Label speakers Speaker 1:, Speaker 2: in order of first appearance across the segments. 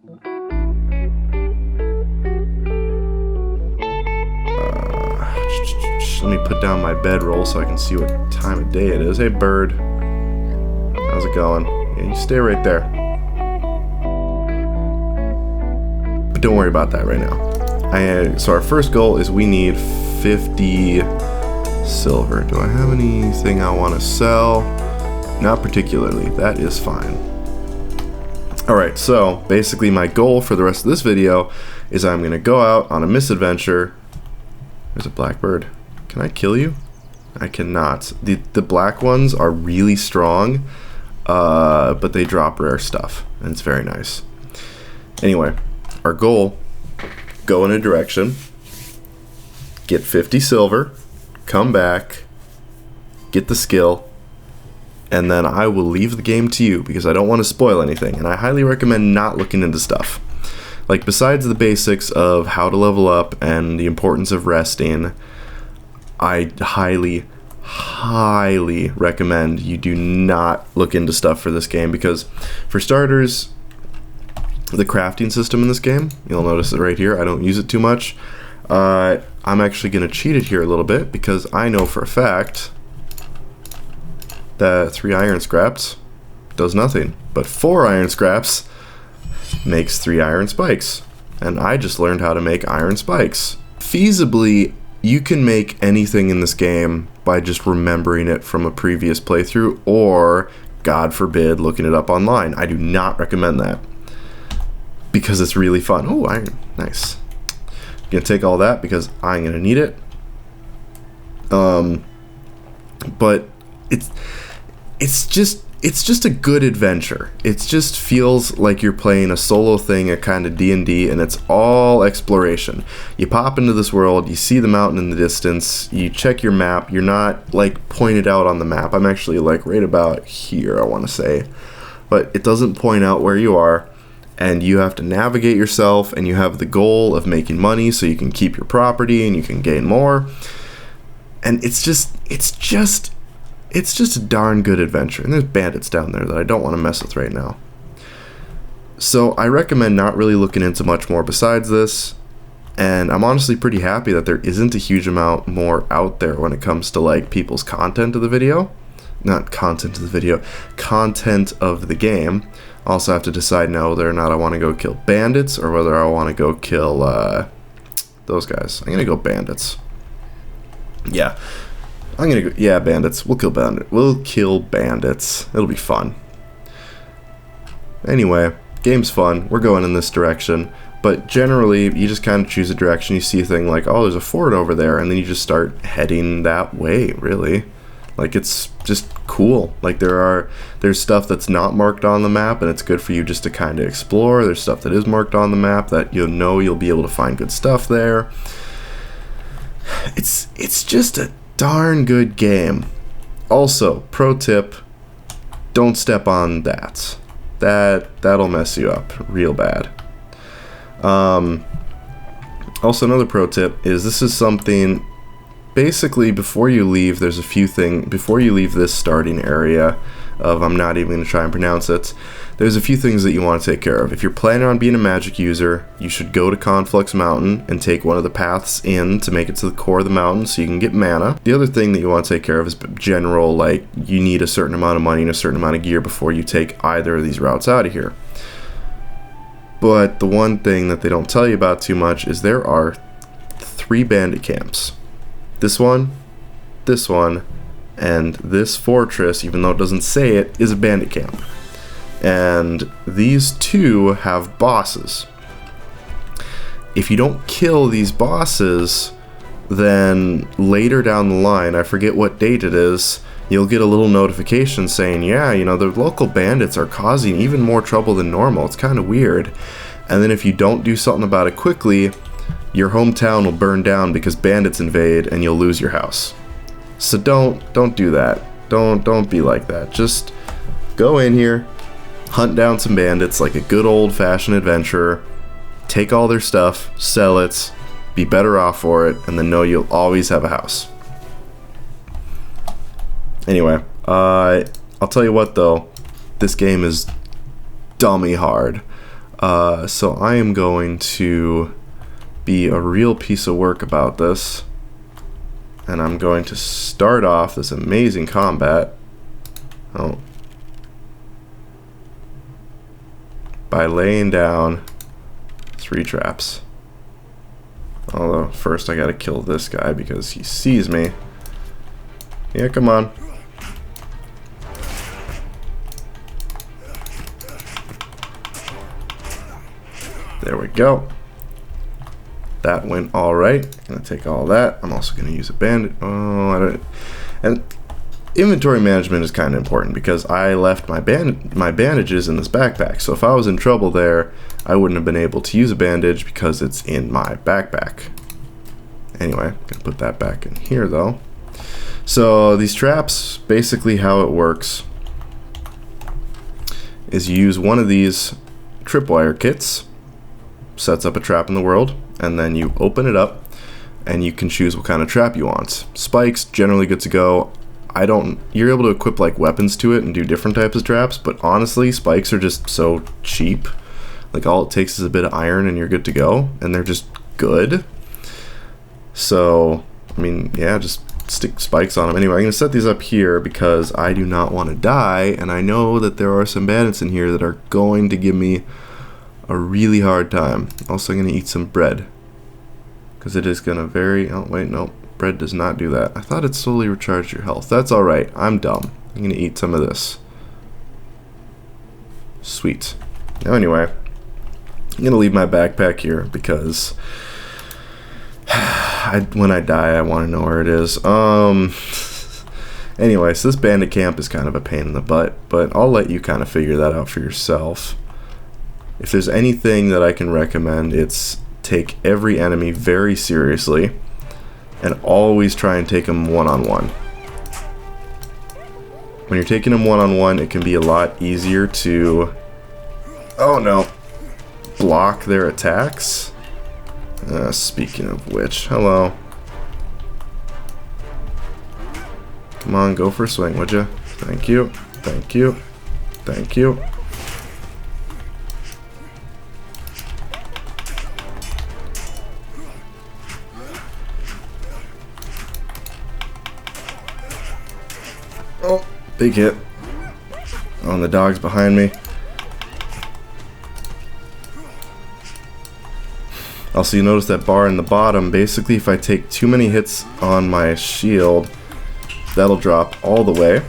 Speaker 1: Let me put down my bedroll so I can see what time of day it is. Hey, bird. How's it going? Yeah, you stay right there. But don't worry about that right now. So our first goal is we need 50 silver. Do I have anything I want to sell? Not particularly. That is fine. Alright, so basically my goal for the rest of this video is I'm going to go out on a misadventure. There's a blackbird. Can I kill you? I cannot. The black ones are really strong, but they drop rare stuff, and it's very nice. Anyway, our goal, go in a direction, get 50 silver, come back, get the skill, and then I will leave the game to you because I don't want to spoil anything, and I highly recommend not looking into stuff. Like, besides the basics of how to level up and the importance of resting, I highly recommend you do not look into stuff for this game because, for starters, the crafting system in this game, you'll notice it right here, I don't use it too much. I'm actually going to cheat it here a little bit because I know for a fact that 3 iron scraps does nothing, but 4 iron scraps makes 3 iron spikes, and I just learned how to make iron spikes. Feasibly, you can make anything in this game by just remembering it from a previous playthrough or, God forbid, looking it up online. I do not recommend that because it's really fun. Oh, iron, nice. I'm gonna take all that because I'm gonna need it. But it's just a good adventure. It just feels like you're playing a solo thing, a kind of D&D, and it's all exploration. You pop into this world, you see the mountain in the distance, you check your map, you're not like pointed out on the map. I'm actually like right about here, I want to say, but it doesn't point out where you are, and you have to navigate yourself, and you have the goal of making money so you can keep your property and you can gain more. And it's just a darn good adventure. And there's bandits down there that I don't want to mess with right now. So I recommend not really looking into much more besides this. And I'm honestly pretty happy that there isn't a huge amount more out there when it comes to like people's content of the video. Not content of the video, content of the game. I also have to decide now whether or not I want to go kill bandits or whether I want to go kill those guys. I'm going to go bandits. Yeah. I'm gonna go, yeah, bandits. We'll kill bandits. It'll be fun. Anyway, game's fun. We're going in this direction. But generally, you just kind of choose a direction. You see a thing like, oh, there's a fort over there. And then you just start heading that way, really. Like, it's just cool. Like, there's stuff that's not marked on the map, and it's good for you just to kind of explore. There's stuff that is marked on the map that you'll be able to find good stuff there. It's just a darn good game. Also, pro tip, don't step on that. That'll mess you up real bad. Also, another pro tip is this is something, basically before you leave, there's a few things, before you leave this starting area of, I'm not even going to try and pronounce it, there's a few things that you want to take care of. If you're planning on being a magic user, you should go to Conflux Mountain and take one of the paths in to make it to the core of the mountain so you can get mana. The other thing that you want to take care of is general, like, you need a certain amount of money and a certain amount of gear before you take either of these routes out of here. But the one thing that they don't tell you about too much is there are 3 bandit camps. This one, and this fortress, even though it doesn't say it, is a bandit camp. And these 2 have bosses. If you don't kill these bosses, then later down the line, I forget what date it is, you'll get a little notification saying, yeah, the local bandits are causing even more trouble than normal. It's kind of weird. And then if you don't do something about it quickly, your hometown will burn down because bandits invade and you'll lose your house. So don't do that. Don't be like that. Just go in here, hunt down some bandits like a good old-fashioned adventurer, take all their stuff, sell it, be better off for it, and then know you'll always have a house. Anyway, I'll tell you what though, this game is dummy hard. So I am going to be a real piece of work about this. And I'm going to start off this amazing combat. Oh. By laying down 3 traps. Although, first I gotta kill this guy because he sees me. Yeah, come on. There we go. That went alright. Gonna take all that. I'm also gonna use a bandage. Oh, I don't. And inventory management is kind of important because I left my bandages in this backpack. So if I was in trouble there, I wouldn't have been able to use a bandage because it's in my backpack. Anyway, gonna put that back in here though. So these traps, basically how it works is you use one of these tripwire kits, sets up a trap in the world, and then you open it up and you can choose what kind of trap you want. Spikes, generally good to go. You're able to equip like weapons to it and do different types of traps, but honestly, spikes are just so cheap. Like all it takes is a bit of iron and you're good to go, and they're just good. So, I mean, yeah, just stick spikes on them. Anyway, I'm going to set these up here because I do not want to die, and I know that there are some bandits in here that are going to give me a really hard time. Also, I'm going to eat some bread because it is going to oh, wait, no. Bread does not do that. I thought it slowly recharged your health. That's alright. I'm dumb. I'm going to eat some of this. Sweet. Now, anyway, I'm going to leave my backpack here because when I die, I want to know where it is. Anyway, so this bandit camp is kind of a pain in the butt, but I'll let you kind of figure that out for yourself. If there's anything that I can recommend, it's take every enemy very seriously and always try and take them one-on-one. When you're taking them one-on-one, it can be a lot easier to, oh no, block their attacks. Speaking of which, hello. Come on, go for a swing, would you? Thank you, thank you, thank you. Oh, big hit. Oh, and the dog's behind me. Also, you notice that bar in the bottom. Basically, if I take too many hits on my shield, that'll drop all the way.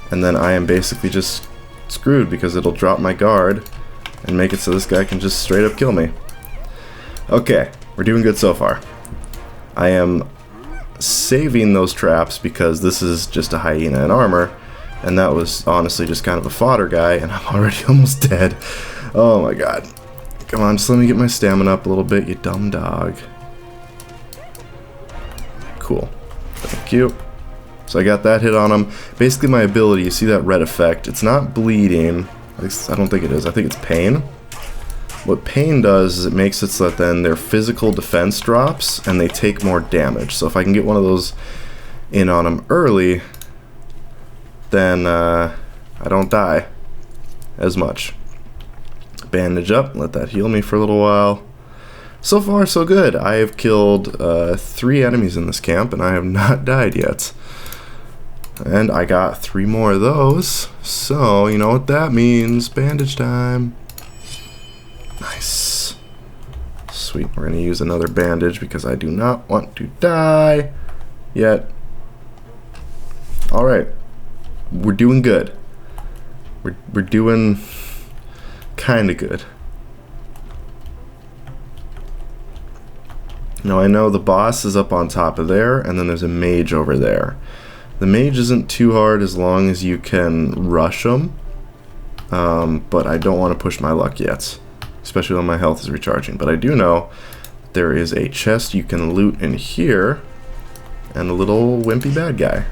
Speaker 1: And then I am basically just screwed because it'll drop my guard and make it so this guy can just straight up kill me. Okay, we're doing good so far. I am saving those traps because this is just a hyena in armor, and that was honestly just kind of a fodder guy, and I'm already almost dead. Oh my god. Come on, just let me get my stamina up a little bit, you dumb dog. Cool. Thank you. So I got that hit on him. Basically my ability, you see that red effect, it's not bleeding. At least I don't think it is. I think it's pain. What pain does is it makes it so that then their physical defense drops and they take more damage. So if I can get one of those in on them early, then I don't die as much. Bandage up, let that heal me for a little while. So far so good. I have killed 3 enemies in this camp and I have not died yet. And I got 3 more of those. So you know what that means. Bandage time. Nice. Sweet, we're gonna use another bandage because I do not want to die yet. Alright. We're doing good. We're doing kinda good. Now I know the boss is up on top of there, and then there's a mage over there. The mage isn't too hard as long as you can rush them, but I don't want to push my luck yet. Especially when my health is recharging. But I do know there is a chest you can loot in here and a little wimpy bad guy.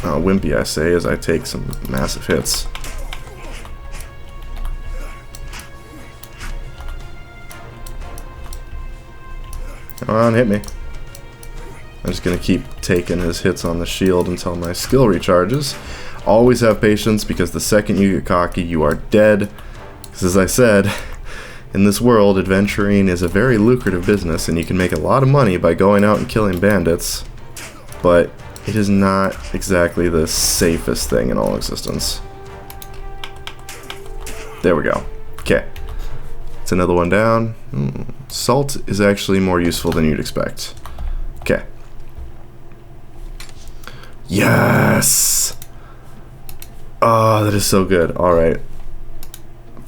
Speaker 1: Wimpy I say as I take some massive hits. Come on, hit me. I'm just gonna keep taking his hits on the shield until my skill recharges. Always have patience, because the second you get cocky, you are dead. Because as I said, in this world, adventuring is a very lucrative business, and you can make a lot of money by going out and killing bandits, but it is not exactly the safest thing in all existence. There we go. Okay. It's another one down. Salt is actually more useful than you'd expect. Okay. Yes! Oh, that is so good. Alright.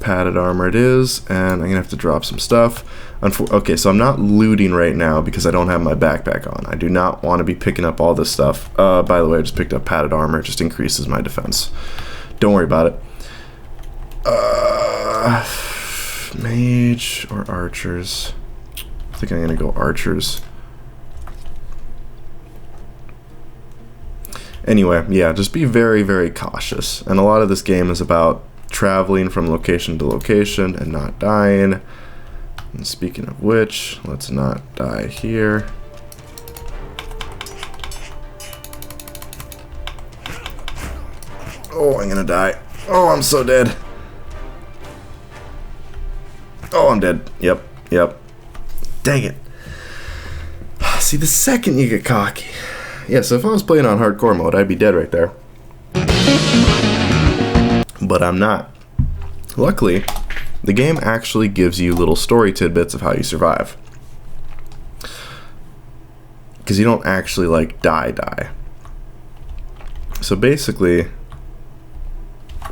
Speaker 1: Padded armor it is, and I'm gonna have to drop some stuff. Okay, so I'm not looting right now because I don't have my backpack on. I do not want to be picking up all this stuff. By the way, I just picked up padded armor. It just increases my defense. Don't worry about it. Mage or archers? I think I'm gonna go archers. Anyway, yeah, just be very, very cautious. And a lot of this game is about traveling from location to location and not dying. And speaking of which, let's not die here. Oh, I'm gonna die. Oh, I'm so dead. Oh, I'm dead. Yep. Dang it. See, the second you get cocky. Yeah, so if I was playing on hardcore mode, I'd be dead right there. But I'm not. Luckily, the game actually gives you little story tidbits of how you survive. Because you don't actually, like, die. So basically,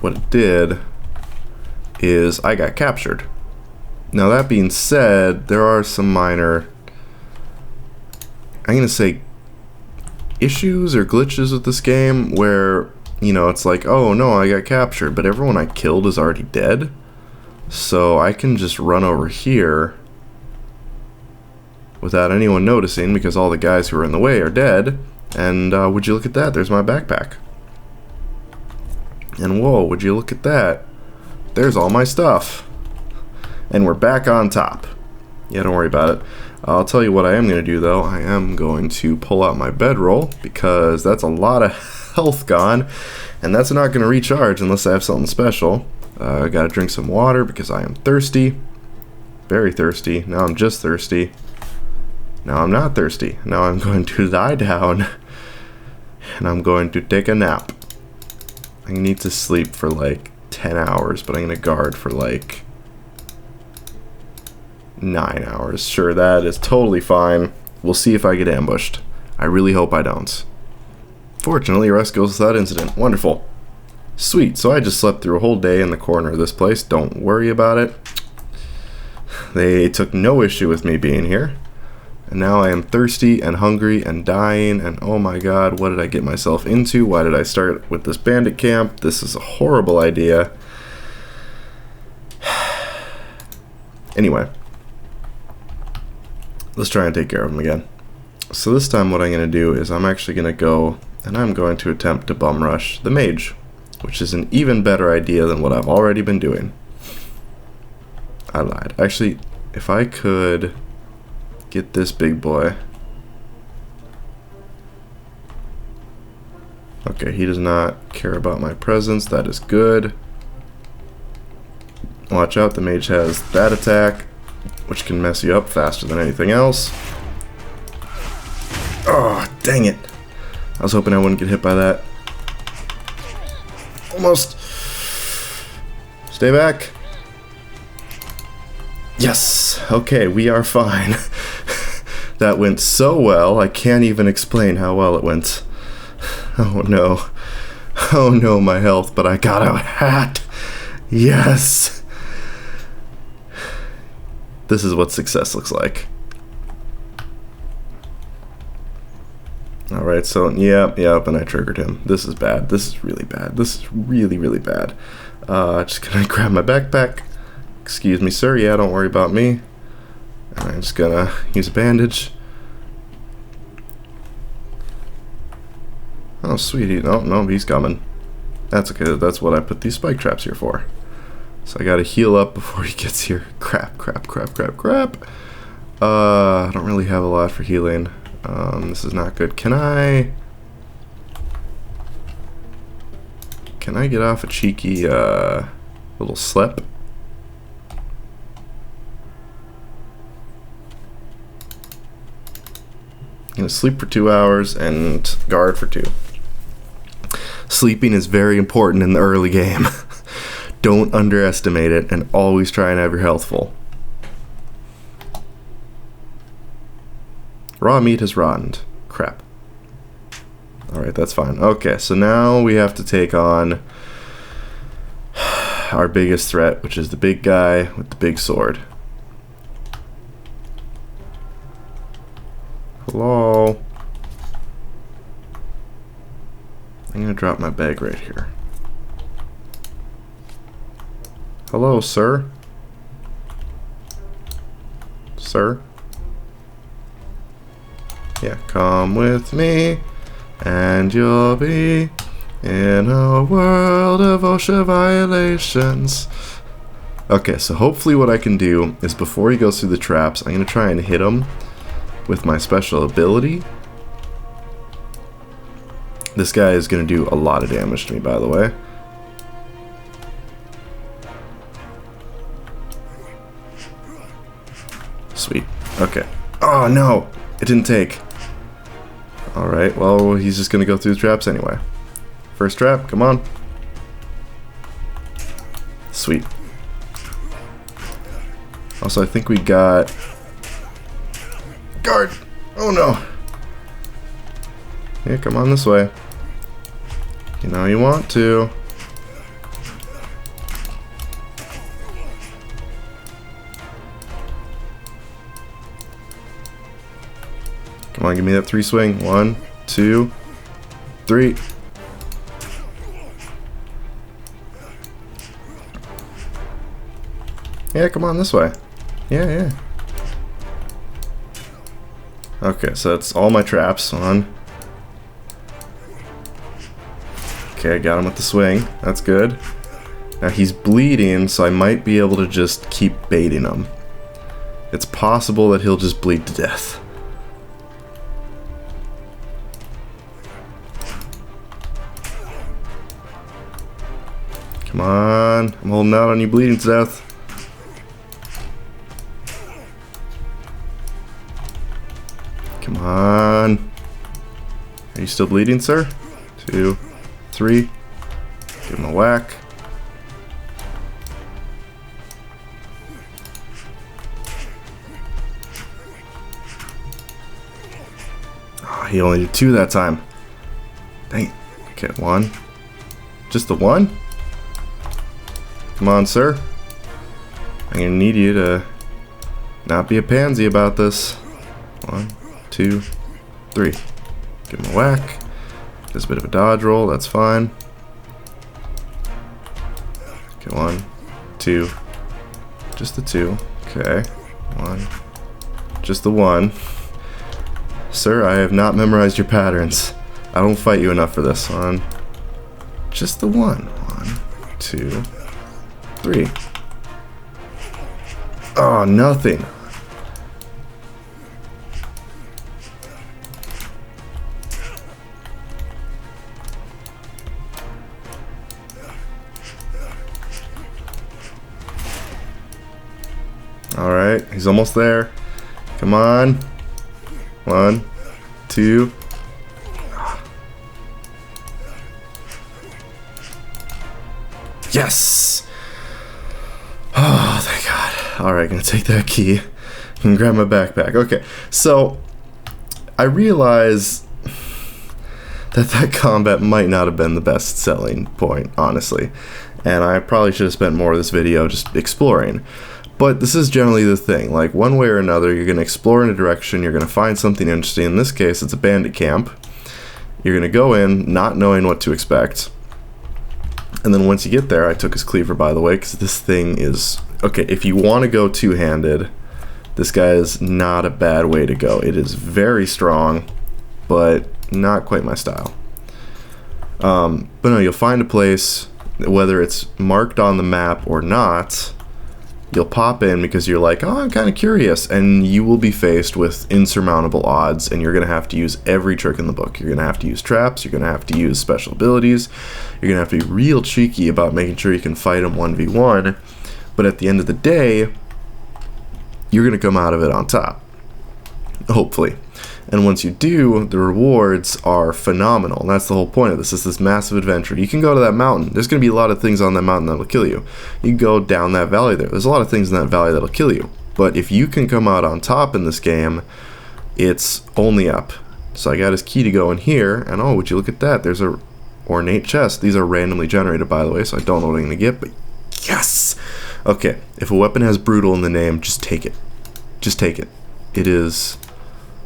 Speaker 1: what it did is I got captured. Now that being said, there are some minor, I'm going to say, issues or glitches with this game where, you know, it's like, oh no, I got captured, but everyone I killed is already dead. So I can just run over here without anyone noticing because all the guys who are in the way are dead. And would you look at that, there's my backpack. And whoa, would you look at that, there's all my stuff. And we're back on top. Yeah, don't worry about it. I'll tell you what I am going to do, though. I am going to pull out my bedroll, because that's a lot of health gone, and that's not going to recharge unless I have something special. I got to drink some water, because I am thirsty. Very thirsty. Now I'm just thirsty. Now I'm not thirsty. Now I'm going to lie down, and I'm going to take a nap. I need to sleep for like 10 hours, but I'm going to guard for like 9 hours. Sure, that is totally fine. We'll see if I get ambushed. I really hope I don't. Fortunately, rest goes without incident. Wonderful. Sweet, so I just slept through a whole day in the corner of this place. Don't worry about it. They took no issue with me being here. And now I am thirsty and hungry and dying, and oh my god, what did I get myself into? Why did I start with this bandit camp? This is a horrible idea. Anyway. Let's try and take care of him again. So this time what I'm going to do is I'm actually going to go and I'm going to attempt to bum rush the mage, which is an even better idea than what I've already been doing. I lied. Actually, if I could get this big boy. Okay, he does not care about my presence. That is good. Watch out, the mage has that attack, which can mess you up faster than anything else. Oh, dang it. I was hoping I wouldn't get hit by that. Almost. Stay back. Yes. Okay, we are fine. That went so well, I can't even explain how well it went. Oh no. Oh no, my health, but I got a hat. Yes. This is what success looks like. Alright, so, yep, and I triggered him. This is bad. This is really bad. This is really, really bad. Just gonna grab my backpack. Excuse me, sir. Yeah, don't worry about me. And I'm just gonna use a bandage. Oh, sweet. No, he's coming. That's okay. That's what I put these spike traps here for. So I gotta heal up before he gets here. Crap. I don't really have a lot for healing. This is not good. Can I... Can I get off a cheeky little slip? I'm gonna sleep for 2 hours and guard for 2. Sleeping is very important in the early game. Don't underestimate it, and always try and have your health full. Raw meat has rotted. Crap. Alright, that's fine. Okay, so now we have to take on our biggest threat, which is the big guy with the big sword. Hello? I'm gonna drop my bag right here. Hello, sir? Sir? Yeah, come with me, and you'll be in a world of OSHA violations. Okay, so hopefully what I can do is before he goes through the traps, I'm gonna try and hit him with my special ability. This guy is going to do a lot of damage to me, by the way. Sweet. Okay. Oh, no! It didn't take. Alright, well, he's just going to go through the traps anyway. First trap, come on. Sweet. Also, I think we got... Guard! Oh, no! Yeah, come on this way. You know you want to. Come on, give me that 3 swing. 1, 2, 3. Yeah, come on this way. Yeah. Okay, so that's all my traps on. Okay, I got him with the swing. That's good. Now he's bleeding, so I might be able to just keep baiting him. It's possible that he'll just bleed to death. Come on. I'm holding out on you bleeding to death. Come on. Are you still bleeding, sir? 2, 3. Give him a whack. Oh, he only did 2 that time. Dang. Okay, 1. Just the 1? Come on, sir. I'm gonna need you to not be a pansy about this. 1, 2, 3. Give him a whack. There's a bit of a dodge roll, that's fine. Okay, 1, 2. Just the 2. Okay. 1. Just the 1. Sir, I have not memorized your patterns. I don't fight you enough for this one. Just the 1. 1, 2, 3. Oh, nothing. Alright, he's almost there. Come on. 1, 2. Yes! Oh, thank God. Alright, gonna take that key and grab my backpack. Okay, so I realize that combat might not have been the best selling point, honestly. And I probably should have spent more of this video just exploring. But this is generally the thing, like one way or another, you're going to explore in a direction, you're going to find something interesting. In this case, it's a bandit camp. You're going to go in not knowing what to expect. And then once you get there, I took his cleaver, by the way, because this thing is... Okay, if you want to go two-handed, this guy is not a bad way to go. It is very strong, but not quite my style. But no, you'll find a place, whether it's marked on the map or not, You'll pop in because you're like, oh, I'm kind of curious, and you will be faced with insurmountable odds, and you're going to have to use every trick in the book. You're going to have to use traps, you're going to have to use special abilities, you're going to have to be real cheeky about making sure you can fight them 1v1, but at the end of the day, you're going to come out of it on top. Hopefully. And once you do, the rewards are phenomenal. And that's the whole point of this. It's this massive adventure. You can go to that mountain. There's going to be a lot of things on that mountain that'll kill you. You can go down that valley there. There's a lot of things in that valley that'll kill you. But if you can come out on top in this game, it's only up. So I got his key to go in here. And oh, would you look at that? There's a ornate chest. These are randomly generated, by the way, so I don't know what I'm going to get. But yes! Okay, if a weapon has brutal in the name, just take it. Just take it. It is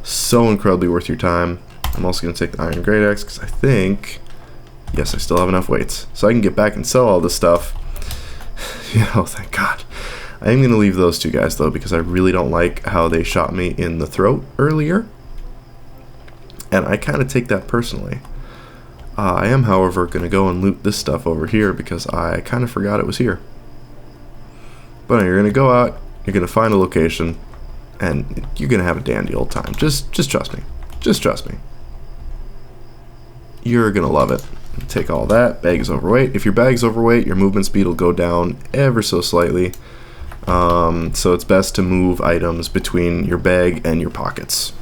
Speaker 1: so incredibly worth your time. I'm also going to take the iron great axe because I think, yes, I still have enough weights. So I can get back and sell all this stuff. Oh, thank God. I am going to leave those two guys, though, because I really don't like how they shot me in the throat earlier. And I kind of take that personally. I am, however, going to go and loot this stuff over here because I kind of forgot it was here. But you're going to go out, you're going to find a location, and you're going to have a dandy old time. Just trust me. Just trust me. You're going to love it. Take all that. Bag is overweight. If your bag's overweight, your movement speed will go down ever so slightly. So it's best to move items between your bag and your pockets.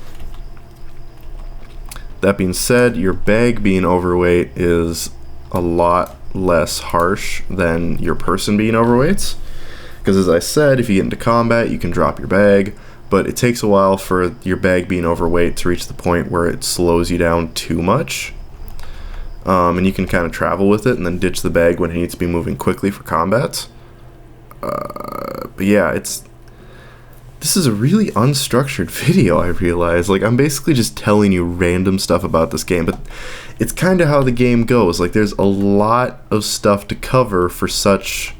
Speaker 1: That being said, your bag being overweight is a lot less harsh than your person being overweight. Because as I said, if you get into combat, you can drop your bag. But it takes a while for your bag being overweight to reach the point where it slows you down too much. And you can kind of travel with it and then ditch the bag when it needs to be moving quickly for combat. But yeah, this is a really unstructured video, I realize. Like, I'm basically just telling you random stuff about this game, but it's kind of how the game goes. Like, there's a lot of stuff to cover for such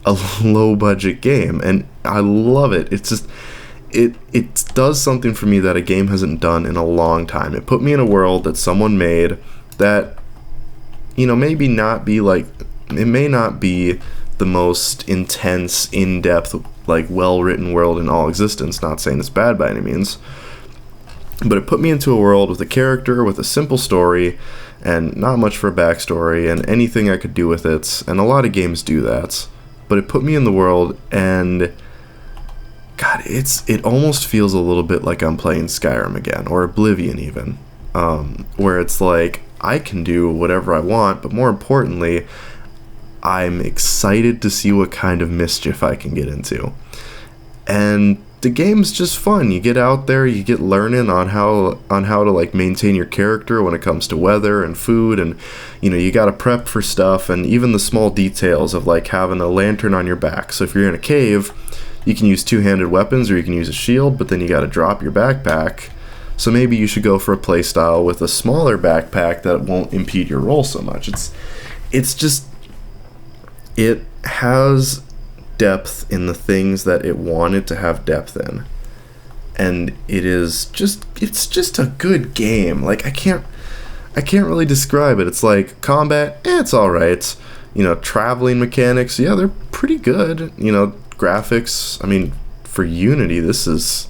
Speaker 1: a low-budget game, and I love it. It's just... It does something for me that a game hasn't done in a long time. It put me in a world that someone made that, you know, maybe not be like, it may not be the most intense, in-depth, like, well-written world in all existence. Not saying it's bad by any means. But it put me into a world with a character, with a simple story, and not much for a backstory, and anything I could do with it. And a lot of games do that. But it put me in the world, and... God, it almost feels a little bit like I'm playing Skyrim again, or Oblivion even, where it's like, I can do whatever I want, but more importantly, I'm excited to see what kind of mischief I can get into. And the game's just fun. You get out there, you get learning on how to like maintain your character when it comes to weather and food, and you know, you gotta prep for stuff, and even the small details of like having a lantern on your back. So if you're in a cave, you can use two-handed weapons or you can use a shield, but then you gotta drop your backpack. So maybe you should go for a playstyle with a smaller backpack that won't impede your roll so much. It's just, it has depth in the things that it wanted to have depth in. And it's just a good game. Like, I can't really describe it. It's like combat, it's alright. You know, traveling mechanics, yeah, they're pretty good. You know, graphics, I mean, for Unity, this is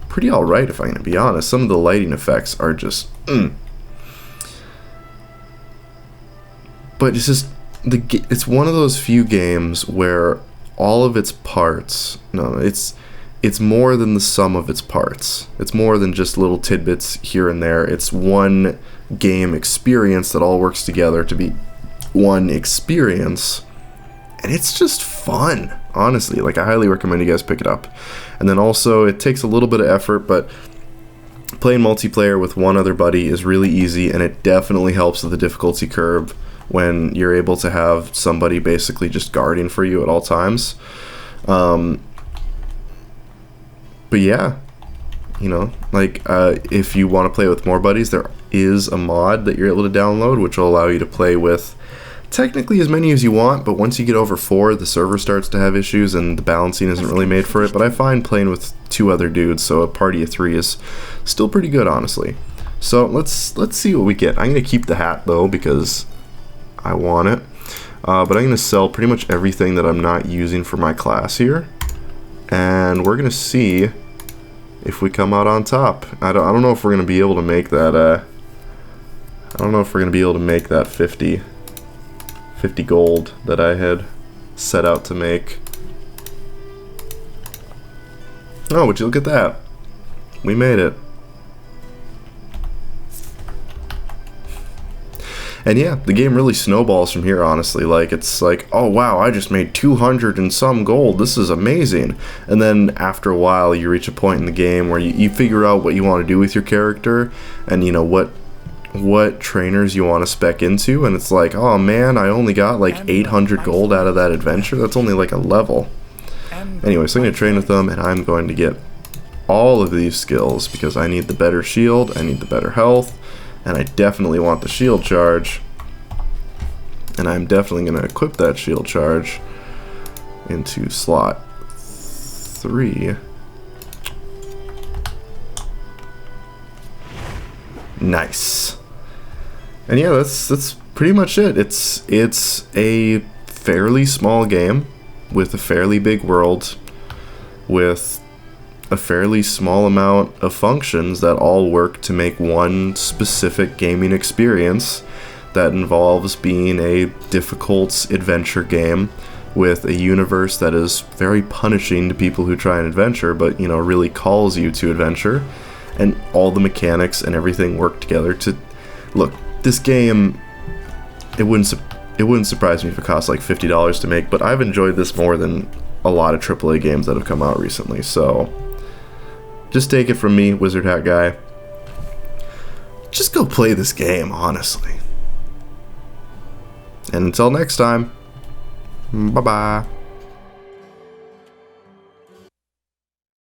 Speaker 1: pretty alright, if I'm going to be honest. Some of the lighting effects are just, But it's just, it's one of those few games where all of its parts, it's more than the sum of its parts. It's more than just little tidbits here and there. It's one game experience that all works together to be one experience. And it's just fun, honestly. Like, I highly recommend you guys pick it up. And then also, it takes a little bit of effort, but playing multiplayer with one other buddy is really easy, and it definitely helps with the difficulty curve when you're able to have somebody basically just guarding for you at all times. But yeah, you know, like, if you want to play with more buddies, there is a mod that you're able to download, which will allow you to play with technically as many as you want, but once you get over 4, the server starts to have issues and the balancing isn't really made for it. But I find playing with 2 other dudes, so a party of 3 is still pretty good, honestly. So let's see what we get. I'm gonna keep the hat though because I want it. But I'm going to sell pretty much everything that I'm not using for my class here. And we're going to see if we come out on top. I don't know if we're going to be able to make that, I don't know if we're going to be able to make that 50 gold that I had set out to make. Oh, would you look at that? We made it. And yeah, the game really snowballs from here, honestly. Like, it's like, oh wow, I just made 200 and some gold. This is amazing. And then after a while, you reach a point in the game where you figure out what you want to do with your character, and you know what trainers you want to spec into, and it's like, oh man, I only got like 800 gold out of that adventure. That's only like a level. Anyway, so I'm going to train with them, and I'm going to get all of these skills because I need the better shield, I need the better health, and I definitely want the shield charge. And I'm definitely going to equip that shield charge into slot 3. Nice. And yeah, that's pretty much it. It's a fairly small game with a fairly big world with a fairly small amount of functions that all work to make one specific gaming experience that involves being a difficult adventure game with a universe that is very punishing to people who try and adventure, but you know, really calls you to adventure, and all the mechanics and everything work together to look. This game, it wouldn't surprise me if it cost like $50 to make, but I've enjoyed this more than a lot of AAA games that have come out recently. So just take it from me, Wizard Hat Guy. Just go play this game, honestly. And until next time, bye-bye.